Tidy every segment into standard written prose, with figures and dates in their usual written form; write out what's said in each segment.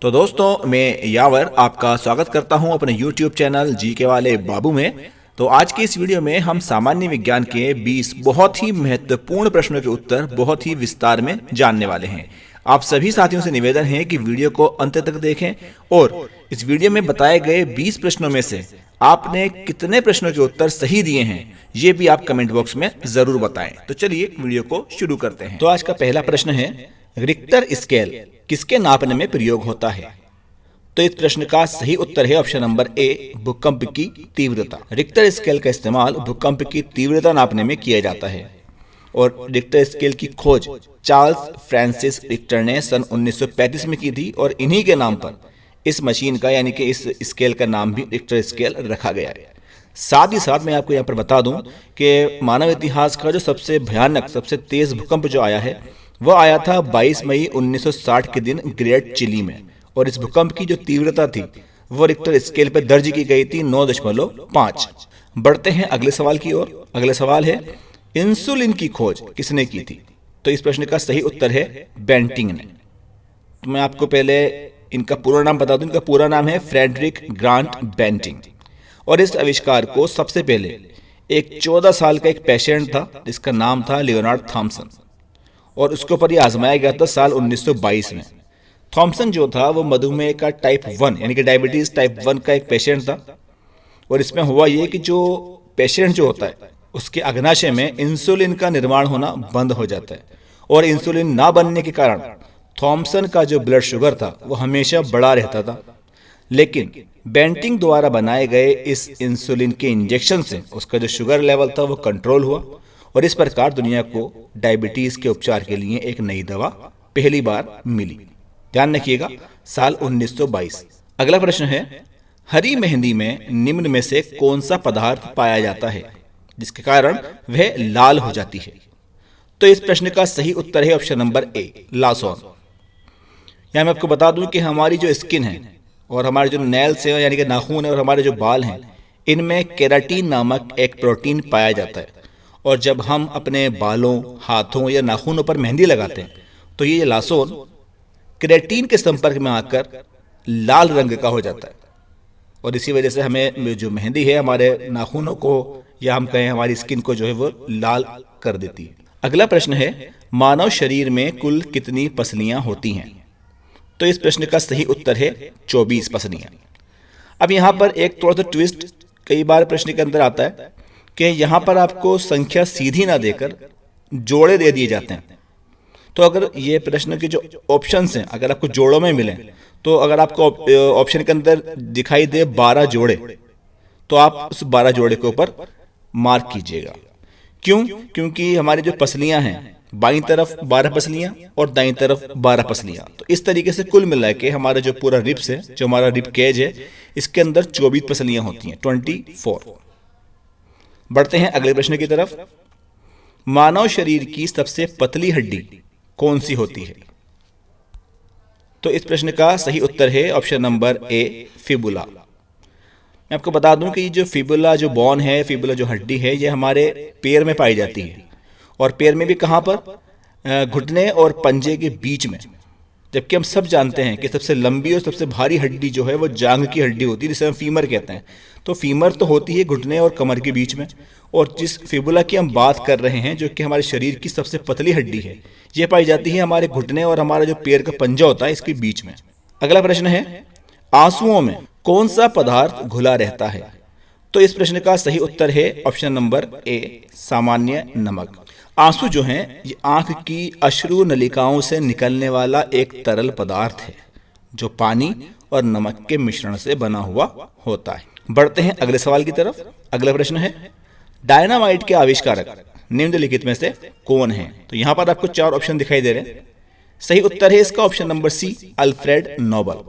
तो दोस्तों मैं यावर आपका स्वागत करता हूं अपने YouTube चैनल जी के वाले बाबू में। तो आज की इस वीडियो में हम सामान्य विज्ञान के 20 बहुत ही महत्वपूर्ण प्रश्नों के उत्तर बहुत ही विस्तार में जानने वाले हैं। आप सभी साथियों से निवेदन है कि वीडियो को अंत तक देखें और इस वीडियो में बताए गए 20 प्रश्नों में से आपने कितने प्रश्नों के उत्तर सही दिए हैं ये भी आप कमेंट बॉक्स में जरूर बताएं। तो चलिए वीडियो को शुरू करते हैं। तो आज का पहला प्रश्न है, रिक्टर स्केल किसके नापने में प्रयोग होता है? तो इस प्रश्न का सही उत्तर है ऑप्शन नंबर ए, भूकंप की तीव्रता। रिक्टर स्केल का इस्तेमाल भूकंप की तीव्रता नापने में किया जाता है और रिक्टर स्केल की खोज चार्ल्स फ्रांसिस रिक्टर ने सन 1935 में की थी और इन्हीं के नाम पर इस मशीन का यानी कि इस स्केल का नाम भी रिक्टर स्केल रखा गया है। साथ ही साथ मैं आपको यहाँ पर बता दूं कि मानव इतिहास का जो सबसे भयानक सबसे तेज भूकंप जो आया है वह आया था 22 मई 1960 के दिन ग्रेट चिली में और इस भूकंप की जो तीव्रता थी वो रिक्टर स्केल पर दर्ज की गई थी 9.5। बढ़ते हैं अगले सवाल की ओर। अगला सवाल है, इंसुलिन की खोज किसने की थी? तो इस प्रश्न का सही उत्तर है बेंटिंग ने। तो मैं आपको पहले इनका पूरा नाम बता दूं। इनका पूरा नाम है फ्रेडरिक ग्रांट बेंटिंग और इस आविष्कार को सबसे पहले एक 14 साल का एक पेशेंट था जिसका नाम था लियोनार्ड थॉमसन और उसके ऊपर ये आजमाया गया था साल 1922 में। थॉमसन जो था वो मधुमेह का टाइप 1 यानी कि डायबिटीज टाइप 1 का एक पेशेंट था और इसमें हुआ ये कि जो पेशेंट जो होता है उसके अग्नाशय में इंसुलिन का निर्माण होना बंद हो जाता है और इंसुलिन ना बनने के कारण थॉमसन का जो ब्लड शुगर था वो हमेशा बढ़ा रहता था। लेकिन बेंटिंग द्वारा बनाए गए इस इंसुलिन के इंजेक्शन से उसका जो शुगर लेवल था वो कंट्रोल हुआ और इस प्रकार दुनिया को डायबिटीज के उपचार के लिए एक नई दवा पहली बार मिली। ध्यान रखिएगा, साल 1922। अगला प्रश्न है, हरी मेहंदी में निम्न में से कौन सा पदार्थ पाया जाता है जिसके कारण वह लाल हो जाती है? तो इस प्रश्न का सही उत्तर है ऑप्शन नंबर ए, लासोन। यहां मैं आपको बता दूं कि हमारी जो स्किन है और हमारे जो नेल्स हैं यानी कि नाखून है और हमारे जो बाल हैं इनमें केराटिन नामक एक प्रोटीन पाया जाता है और जब हम अपने बालों, हाथों या नाखूनों पर मेहंदी लगाते हैं तो ये लासोन केराटिन के संपर्क में आकर लाल रंग का हो जाता है और इसी वजह से हमें जो मेहंदी है हमारे नाखूनों को या हम कहें हमारी स्किन को जो है वो लाल कर देती है। अगला प्रश्न है, मानव शरीर में कुल कितनी पसलियां होती हैं? तो इस प्रश्न का सही उत्तर है 24 पसलियां। अब यहाँ पर एक थोड़ा सा ट्विस्ट कई बार प्रश्न के अंदर आता है कि यहाँ पर आपको संख्या सीधी ना देकर जोड़े दे दिए जाते हैं। तो अगर ये प्रश्न के जो ऑप्शंस हैं अगर आपको जोड़ों में मिले तो अगर आपको ऑप्शन के अंदर दिखाई दे 12 जोड़े तो आप उस 12 जोड़े के ऊपर मार्क कीजिएगा। क्यों? क्योंकि हमारी जो पसलियां हैं बाईं तरफ 12 पसलियां और दाईं तरफ 12 पसलियां, तो इस तरीके से कुल मिला के हमारा जो पूरा रिब्स है जो हमारा रिब केज है इसके अंदर 24 पसलियां होती हैं, 24। बढ़ते हैं अगले प्रश्न की तरफ। मानव शरीर की सबसे पतली हड्डी कौन सी होती है? तो इस प्रश्न का सही उत्तर है ऑप्शन नंबर ए, फिबुला। मैं आपको बता दूं कि जो फिबुला जो बोन है, फिबुला जो हड्डी है ये हमारे पैर में पाई जाती है और पैर में भी कहां पर? घुटने और पंजे के बीच में। जबकि हम सब जानते हैं कि सबसे लंबी और सबसे भारी हड्डी जो है वो जांघ की हड्डी होती है जिसे हम फीमर कहते हैं। तो फीमर तो होती है घुटने और कमर के बीच में और जिस फिबुला की हम बात कर रहे हैं जो कि हमारे शरीर की सबसे पतली हड्डी है ये पाई जाती है हमारे घुटने और हमारा जो पैर का पंजा होता है इसके बीच में। अगला प्रश्न है, आंसुओं में कौन सा पदार्थ घुला रहता है? तो इस प्रश्न का सही उत्तर है ऑप्शन नंबर ए, सामान्य नमक। आंसू जो हैं ये आंख की अश्रु नलिकाओं से निकलने वाला एक तरल पदार्थ है जो पानी और नमक के मिश्रण से बना हुआ होता है। बढ़ते हैं अगले सवाल की तरफ। अगला प्रश्न है, डायनामाइट के आविष्कारक निम्नलिखित में से कौन है? तो यहां पर आपको 4 ऑप्शन दिखाई दे रहे हैं। सही उत्तर है इसका option number C, Alfred Nobel.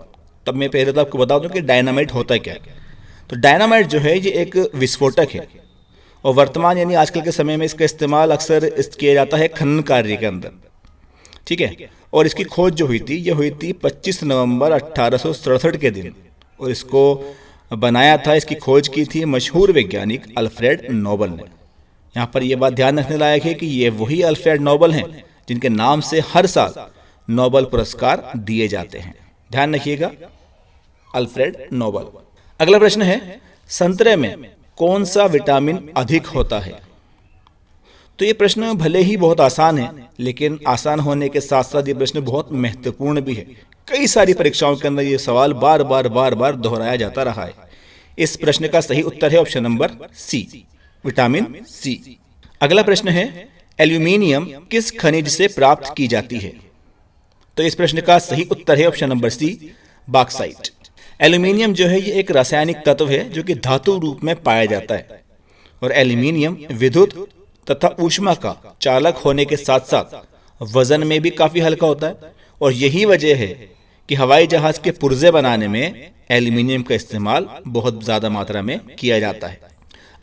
तब मैं पहले तो आपको बता दूं कि डायनामाइट होता क्या है। तो डायनामाइट जो है ये एक विस्फोटक है और वर्तमान यानी आजकल के समय में इसका इस्तेमाल अक्सर किया जाता है खनन कार्य के अंदर, ठीक है। और इसकी खोज जो हुई थी ये हुई थी 25 नवंबर 1867 के दिन और इसको बनाया था, इसकी खोज की थी मशहूर वैज्ञानिक अल्फ्रेड नोबल ने। यहाँ पर यह बात ध्यान रखने लायक है कि ये वही अल्फ्रेड नोबल हैं जिनके नाम से हर साल नोबल पुरस्कार दिए जाते हैं। ध्यान रखिएगा, अल्फ्रेड नोबल। अगला प्रश्न है, संतरे में कौन सा विटामिन अधिक होता है? तो ये प्रश्न भले ही बहुत आसान है, लेकिन आसान होने के साथ साथ ये प्रश्न बहुत महत्वपूर्ण भी है। कई सारी परीक्षाओं के अंदर ये सवाल बार बार दोहराया जाता रहा है। इस प्रश्न का सही उत्तर है option number C, vitamin C. अगला प्रश्न है, एल्यूमिनियम किस खनिज से प्राप्त की जाती है? तो इस प्रश्न का सही उत्तर है option number C, bauxite. Aluminium जो है ये एक रासायनिक तत्व है जो कि धातु रूप में पाया जाता है, और एल्यूमिनियम विद्युत तथा ऊष्मा का चालक होने के साथ साथ वजन में भी काफी हल्का होता है, और यही वजह है कि हवाई जहाज के पुर्जे बनाने में एल्यूमिनियम का इस्तेमाल बहुत ज्यादा मात्रा में किया जाता है।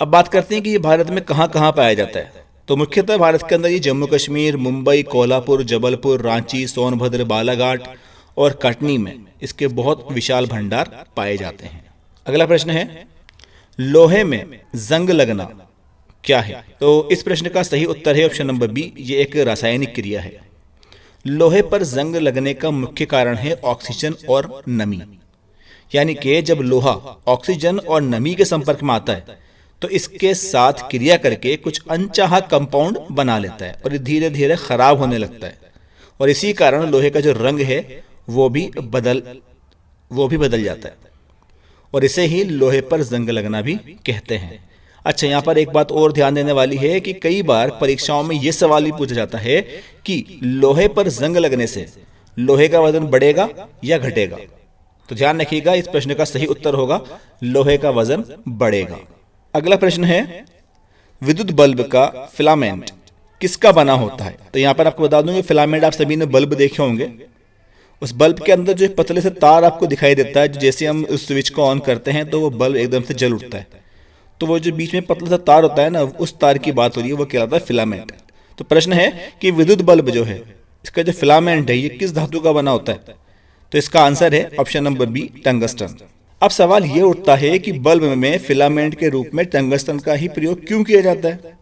अब बात करते हैं कि ये भारत में कहाँ कहाँ पाया जाता है। तो मुख्यतः भारत के अंदर ये जम्मू कश्मीर, मुंबई, कोल्हापुर, जबलपुर, रांची, सोनभद्र, बालाघाट और कटनी में इसके बहुत विशाल भंडार पाए जाते हैं। अगला प्रश्न है, लोहे में जंग लगना क्या है? तो इस प्रश्न का सही उत्तर है ऑप्शन नंबर बी, ये एक रासायनिक क्रिया है। लोहे पर जंग लगने का मुख्य कारण है ऑक्सीजन और नमी, यानी कि जब लोहा ऑक्सीजन और नमी के संपर्क में आता है तो इसके साथ क्रिया करके कुछ अनचाहा कंपाउंड बना लेता है और धीरे धीरे खराब होने लगता है, और इसी कारण लोहे का जो रंग है वो भी बदल जाता है, और इसे ही लोहे पर जंग लगना भी कहते हैं। अच्छा, यहाँ पर एक बात और ध्यान देने वाली है कि कई बार परीक्षाओं में यह सवाल भी पूछा जाता है कि लोहे पर जंग लगने से लोहे का वजन बढ़ेगा या घटेगा? तो ध्यान रखिएगा, इस प्रश्न का सही उत्तर होगा लोहे का वजन बढ़ेगा। अगला प्रश्न है, विद्युत बल्ब का फिलामेंट किसका बना होता है? तो यहाँ पर आपको बता दूं, फिलामेंट आप सभी ने बल्ब देखे होंगे। उस बल्ब के अंदर जो पतले से तार आपको दिखाई देता है, जैसे हम उस स्विच को ऑन करते हैं तो वो बल्ब एकदम से जल उठता है। तो वो जो बीच में पतला सा तार होता है ना, उस तार की बात हो रही है, वो कहलाता है फिलामेंट। तो प्रश्न है कि विद्युत बल्ब जो है इसका जो फिलामेंट है ये किस धातु का बना होता है? तो इसका आंसर है ऑप्शन नंबर बी, टंगस्टन। अब सवाल ये उठता है कि बल्ब में फिलामेंट के रूप में टंगस्टन का ही प्रयोग क्यों किया जाता है?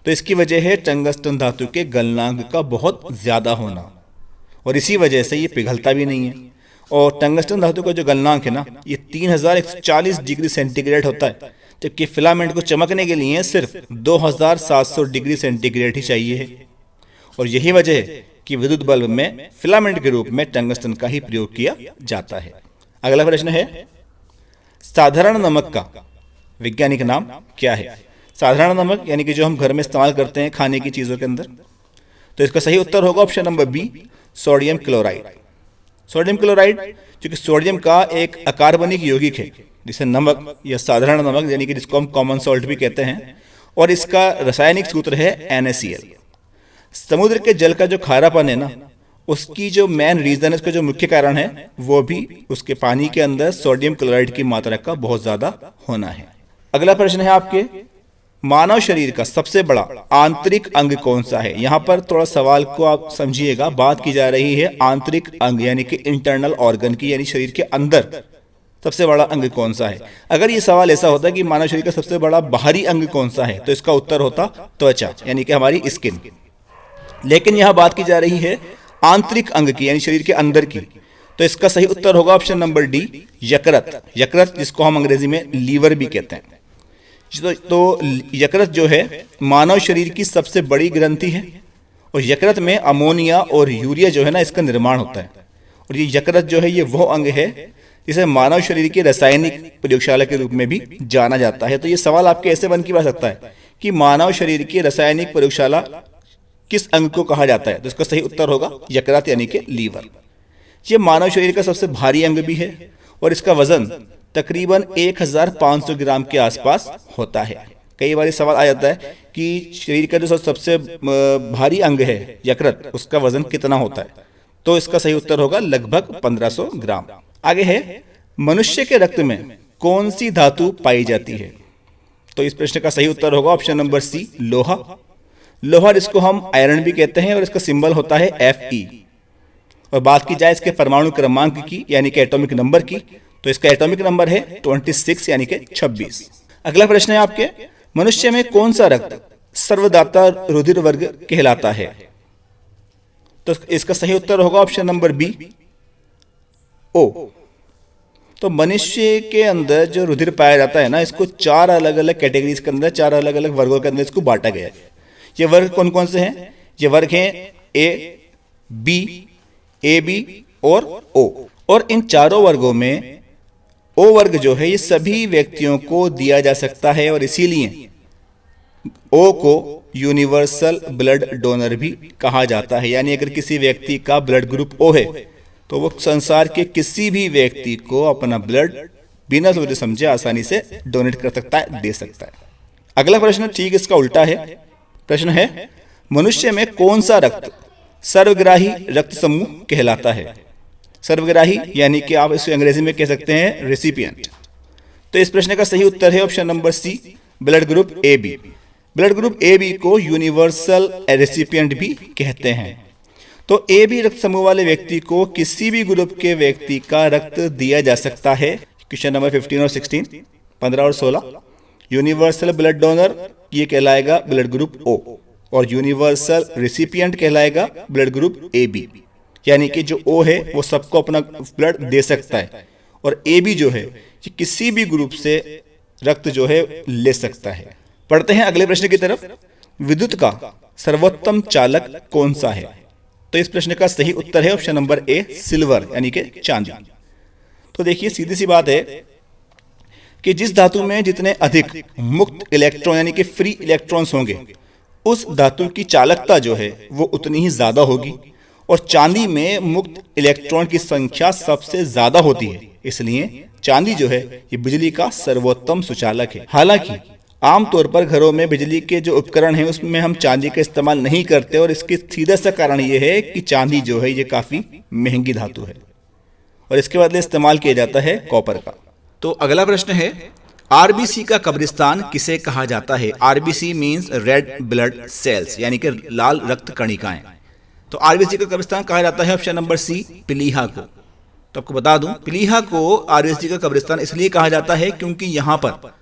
तो इसकी वजह है टंगस्टन धातु के गलनांक का बहुत ज्यादा होना, और इसी वजह से ये पिघलता भी नहीं है। और टंगस्टन धातु का जो गलनांक है ना, ये 3140 डिग्री सेंटीग्रेड होता है, जबकि फिलामेंट को चमकने के लिए सिर्फ 2700 डिग्री सेंटीग्रेड ही चाहिए है। और यही वजह है कि विद्युत बल्ब में फिलामेंट के रूप में टंगस्टन का ही प्रयोग किया जाता है। अगला प्रश्न है, साधारण नमक का वैज्ञानिक नाम क्या है? साधारण नमक यानी कि जो हम घर में इस्तेमाल करते हैं खाने की चीजों के अंदर। तो इसका सही उत्तर होगा option number B, sodium chloride. Sodium chloride जो कि सोडियम का एक अकार्बनिक यौगिक है, जिसे नमक या साधारण नमक यानी कि जिसको हम कॉमन सॉल्ट भी कहते हैं, और इसका रासायनिक सूत्र है NaCl। समुद्र के जल का जो खारापन है ना, उसकी जो मेन रीजन है, उसका जो मुख्य कारण है, वो भी उसके पानी के अंदर सोडियम क्लोराइड की मात्रा का बहुत ज्यादा होना है। अगला प्रश्न है आपके, मानव शरीर का सबसे बड़ा आंतरिक अंग कौन सा है? यहां पर थोड़ा सवाल को आप समझिएगा, बात की जा रही है आंतरिक अंग यानी कि इंटरनल ऑर्गन की, यानी शरीर के अंदर सबसे बड़ा अंग कौन सा है। अगर ये सवाल ऐसा होता कि मानव शरीर का सबसे बड़ा बाहरी अंग कौन सा है, तो इसका उत्तर होता त्वचा यानी कि हमारी स्किन। लेकिन यहां बात की जा रही है आंतरिक अंग की, यानी शरीर के अंदर की। तो इसका सही उत्तर होगा ऑप्शन नंबर डी, यकृत। यकृत जिसको हम अंग्रेजी में लीवर भी कहते हैं। तो यकृत जो है मानव शरीर की सबसे बड़ी ग्रंथि है, और यकृत में अमोनिया और यूरिया जो है ना, इसका निर्माण होता है। और ये यकृत जो है ये वो अंग है जिसे मानव शरीर की रासायनिक प्रयोगशाला के रूप में भी जाना जाता है। तो ये सवाल आपके ऐसे बन के आ सकता है कि मानव शरीर की रासायनिक प्रयोगशाला किस अंग को कहा जाता है? तो इसका सही उत्तर होगा यकृत यानी कि लीवर। ये मानव शरीर का सबसे भारी अंग भी है, और इसका वजन तकरीबन 1500 ग्राम के आसपास होता है। कई बार सवाल आ जाता है कि शरीर का जो सबसे भारी अंग है यकृत, उसका वजन कितना होता है? तो इसका सही उत्तर होगा लगभग 1500 ग्राम। आगे है, मनुष्य के रक्त में कौन सी धातु पाई जाती है? तो इस प्रश्न का सही उत्तर होगा ऑप्शन नंबर सी, लोहा। लोहा जिसको हम आयरन भी कहते हैं, और इसका सिंबल होता है Fe। और बात की जाए इसके परमाणु क्रमांक की यानी कि एटॉमिक नंबर की, तो इसका एटॉमिक नंबर है 26 यानी कि 26। अगला प्रश्न है आपके, मनुष्य में कौन सा रक्त सर्वदाता रुधिर वर्ग कहलाता है? तो इसका सही उत्तर होगा ऑप्शन नंबर बी, ओ। तो मनुष्य के अंदर जो रुधिर पाया जाता है ना, इसको 4 अलग अलग कैटेगरीज के अंदर, 4 अलग अलग वर्गों के अंदर इसको बांटा गया है। ये वर्ग कौन कौन से हैं? ये वर्ग हैं ए, बी, ए बी और ओ। और इन चारों वर्गों में ओ वर्ग जो है ये सभी व्यक्तियों को दिया जा सकता है, और इसीलिए ओ को यूनिवर्सल ब्लड डोनर भी कहा जाता है। यानी अगर किसी व्यक्ति का ब्लड ग्रुप ओ है तो वो संसार के किसी भी व्यक्ति को अपना ब्लड बिना सोचे समझे आसानी से डोनेट कर सकता है, दे सकता है। अगला प्रश्न ठीक इसका उल्टा है। प्रश्न है, मनुष्य में कौन सा रक्त सर्वग्राही रक्त समूह कहलाता है? सर्वग्राही यानी कि आप इसे अंग्रेजी में कह सकते हैं रेसिपिएंट। तो इस प्रश्न का सही उत्तर है option number C, blood group A B. Blood group A B को यूनिवर्सल रेसिपिएंट भी कहते हैं। तो ए बी रक्त समूह वाले व्यक्ति को किसी भी ग्रुप के व्यक्ति का रक्त दिया जा सकता है। क्वेश्चन नंबर 15 और 16, 15 और 16। यूनिवर्सल ब्लड डोनर ये कहलाएगा ब्लड ग्रुप ओ, और यूनिवर्सल रेसिपिएंट कहलाएगा ब्लड ग्रुप ए बी। यानी कि जो ओ है वो सबको अपना ब्लड दे सकता है, और ए बी जो है ये किसी भी ग्रुप से रक्त जो है ले सकता है। पढ़ते हैं अगले प्रश्न की तरफ। विद्युत का सर्वोत्तम चालक कौन सा है? तो इस प्रश्न का सही उत्तर है ऑप्शन नंबर ए, सिल्वर यानी कि चांदी। तो देखिए सीधी सी बात है कि जिस धातु में जितने अधिक मुक्त इलेक्ट्रॉन यानी कि फ्री इलेक्ट्रॉन्स होंगे, उस धातु की चालकता जो है वो उतनी ही ज्यादा होगी, और चांदी में मुक्त इलेक्ट्रॉन की संख्या सबसे ज्यादा होती है। इसलिए चांदी जो है ये बिजली का सर्वोत्तम सुचालक है। हालांकि आमतौर पर घरों में बिजली के जो उपकरण हैं उसमें हम चांदी का इस्तेमाल नहीं करते, और इसके सीधा सा कारण ये है कि चांदी जो है ये काफी महंगी धातु है, और इसके बदले इस्तेमाल किया जाता है कॉपर का। तो अगला प्रश्न है, आरबीसी का कब्रिस्तान किसे कहा जाता है? RBC means red blood cells यानी कि लाल रक्त कणिकाएं। तो आरबीसी का कब्रिस्तान कहा जाता है ऑप्शन नंबर सी, प्लीहा को। तो आपको बता दूं, प्लीहा को आरबीसी का कब्रिस्तान इसलिए कहा जाता है क्योंकि यहाँ पर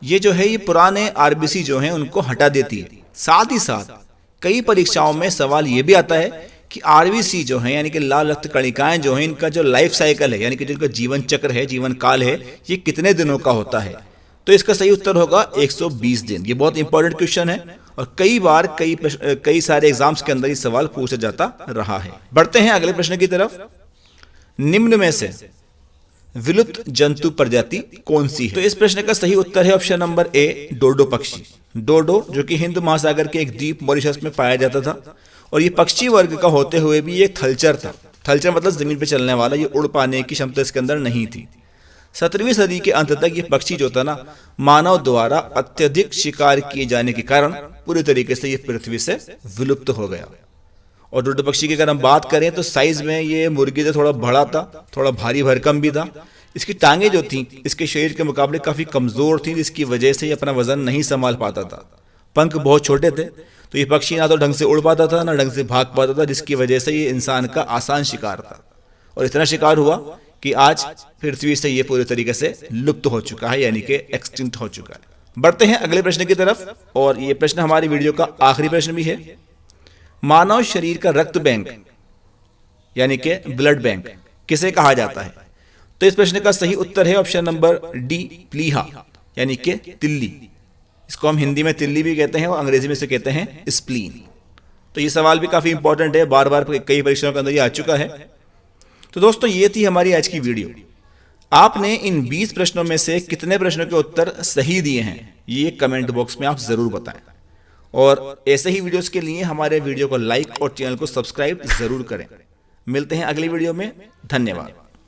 ये जो है ये पुराने आरबीसी जो हैं उनको हटा देती है। साथ ही साथ कई परीक्षाओं में सवाल ये भी आता है कि आरबीसी जो है यानी कि लाल रक्त कणिकाएं जो हैं, इनका जो लाइफ साइकिल है यानी कि जिनका जीवन चक्र है, जीवन काल है, ये कितने दिनों का होता है? तो इसका सही उत्तर होगा 120 दिन। ये बहुत इंपॉर्टेंट क्वेश्चन है, और कई बार कई सारे एग्जाम्स के अंदर ये सवाल पूछा जाता रहा है। बढ़ते हैं अगले प्रश्न की तरफ। निम्न में से विलुप्त जंतु प्रजाति कौन सी है? तो इस प्रश्न का सही उत्तर है ऑप्शन नंबर ए, डोडो पक्षी। डोडो जो कि हिंद महासागर के एक द्वीप मॉरिशस में पाया जाता था, और ये पक्षी वर्ग का होते हुए भी ये थलचर था। थलचर मतलब जमीन पर चलने वाला, ये उड़ पाने की क्षमता इसके अंदर नहीं थी। 17वीं सदी के अंत तक ये पक्षी जो था ना, मानव द्वारा अत्यधिक शिकार किए जाने के कारण पूरी तरीके से ये पृथ्वी से विलुप्त हो गया। और डोडो पक्षी की अगर हम बात करें तो साइज में ये मुर्गी से थोड़ा बड़ा था, थोड़ा भारी भरकम भी था। इसकी टांगें जो थी इसके शरीर के मुकाबले काफी कमजोर थी, जिसकी वजह से ये अपना वजन नहीं संभाल पाता था। पंख बहुत छोटे थे, तो ये पक्षी ना तो ढंग से उड़ पाता था ना ढंग से भाग पाता था, जिसकी वजह से ये इंसान का आसान शिकार था। और इतना शिकार हुआ कि आज पृथ्वी से ये पूरी तरीके से लुप्त हो चुका है, यानी कि एक्सटिंक्ट हो चुका है। बढ़ते हैं अगले प्रश्न की तरफ, और ये प्रश्न हमारी वीडियो का आखिरी प्रश्न भी है। मानव शरीर का रक्त बैंक यानी कि ब्लड बैंक किसे कहा जाता है? तो इस प्रश्न का सही उत्तर है ऑप्शन नंबर डी, प्लीहा यानी कि तिल्ली। इसको हम हिंदी में तिल्ली भी कहते हैं और अंग्रेजी में इसे कहते हैं स्प्लीन। तो ये सवाल भी काफी इंपॉर्टेंट है, बार बार कई परीक्षाओं के अंदर ये आ चुका है। तो दोस्तों ये थी हमारी आज की वीडियो। आपने इन 20 प्रश्नों में से कितने प्रश्नों के उत्तर सही दिए हैं ये कमेंट बॉक्स में आप जरूर बताएं, और ऐसे ही वीडियोस के लिए हमारे वीडियो को लाइक और चैनल को सब्सक्राइब जरूर करें। मिलते हैं अगली वीडियो में, धन्यवाद।